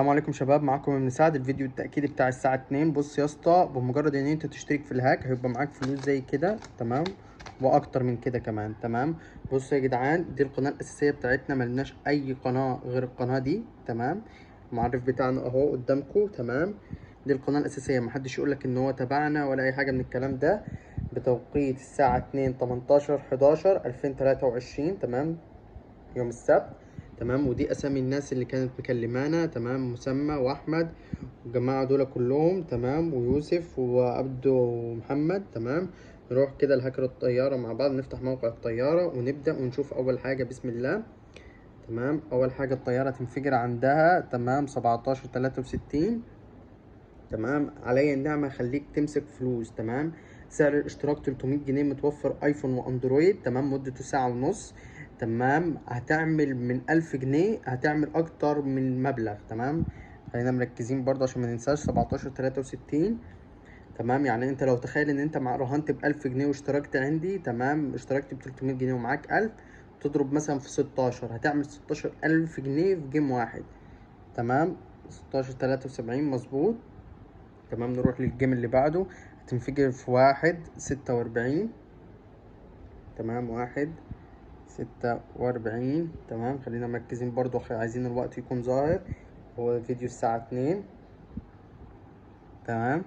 السلام عليكم شباب، معاكم ابن سعد. الفيديو التأكيدي بتاع الساعة 2. بص يا اسطى، بمجرد ان انت تشترك في الهاك هيبقى معاك فلوس زي كده، تمام، واكتر من كده كمان. تمام، بصوا يا جدعان، دي القناة الأساسية بتاعتنا، ملناش اي قناة غير القناة دي. تمام، المعرف بتاعنا اهو قدامكم. تمام، دي القناة الأساسية، محدش يقولك ان هو تبعنا ولا اي حاجة من الكلام ده. بتوقيت الساعة 2/18/11/2023. تمام، يوم السبت. تمام، ودي اسامي الناس اللي كانت مكلمانا. تمام، مسمى واحمد والجماعه دول كلهم. تمام، ويوسف وعبده ومحمد. تمام، نروح كده لهاكر الطياره مع بعض، نفتح موقع الطياره ونبدا ونشوف اول حاجه. بسم الله. تمام، اول حاجه الطياره تنفجر عندها. تمام، 17/63. تمام، عليا النعمة خليك تمسك فلوس. تمام، سعر الاشتراك 300 جنيه، متوفر ايفون واندرويد. تمام، مدته ساعة ونص. تمام، هتعمل من 1000 جنيه، هتعمل اكتر من مبلغ. تمام، خلينا مركزين برضه عشان ما ننساش. 17/63. تمام، يعني انت لو تخيل ان انت مع رهنت ب1000 جنيه واشتركت عندي. تمام، اشتركت ب300 جنيه ومعاك 1000، تضرب مثلا في 16، هتعمل 16000 جنيه في جيم واحد. تمام، 16/73 مظبوط. تمام، نروح للجيم اللي بعده. هتنفجر في 1/46. تمام، 1/46. تمام، خلينا مركزين برضو، عايزين الوقت يكون ظاهر. هو فيديو الساعة 2. تمام،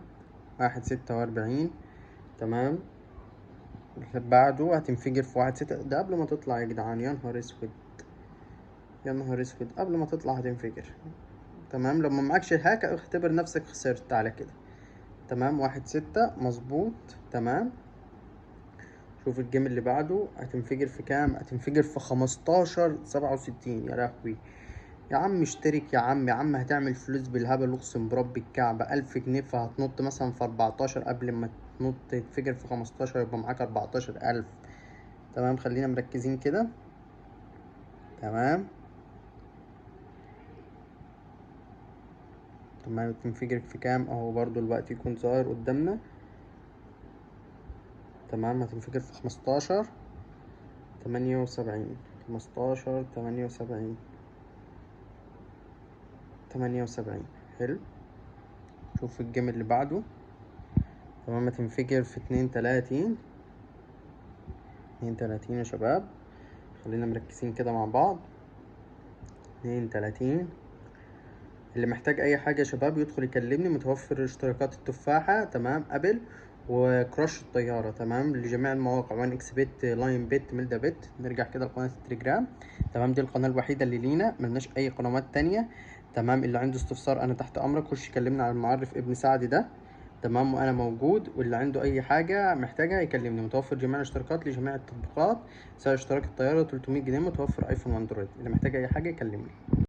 1/46. تمام، اللي بعده هتنفجر في 1/6. ده قبل ما تطلع يا جدعان، يا نهار اسود، يا نهار اسود، قبل ما تطلع هتنفجر. تمام، لما معكش الهاك اعتبر نفسك خسرت على كده. تمام، 1/6 مظبوط. تمام، شوف الجيم اللي بعده هتنفجر في كام. هتنفجر في 15/67. يا لهوي، يا عم اشترك يا عم، يا عم هتعمل فلوس بالهبل، اقسم برب الكعبة. 1000 جنيه، فهتنط مثلا في 14، قبل ما تنط تنفجر في 15 يبقى معاك 14,000. تمام، خلينا مركزين كده. تمام، تمام، تنفجر في كام اهو، برضو الوقت يكون ظاهر قدامنا. تمام، هتنفجر في 15/78. 15/78. حلو، شوف الجيم اللي بعده. تمام، هتنفجر في 32. 32 يا شباب، خلينا مركزين كده مع بعض. 32. اللي محتاج اي حاجة يا شباب يدخل يكلمني، متوفر اشتراكات التفاحة. تمام، ابل وكراش الطيارة. تمام، لجميع المواقع، وان اكس بت، لاين بت، ميلدا بت. نرجع كده لقناة التليجرام. تمام، دي القناة الوحيدة اللي لينا، ملناش اي قنوات تانية. تمام، اللي عنده استفسار انا تحت امرك، خش كلمنا على المعرف ابن سعد ده. تمام، وانا موجود، واللي عنده اي حاجة محتاجها يكلمني. متوفر جميع الاشتراكات لجميع التطبيقات. سعر اشتراك الطيارة 300 جنيه، متوفر ايفون واندرويد. اللي محتاج اي حاجة يكلمني.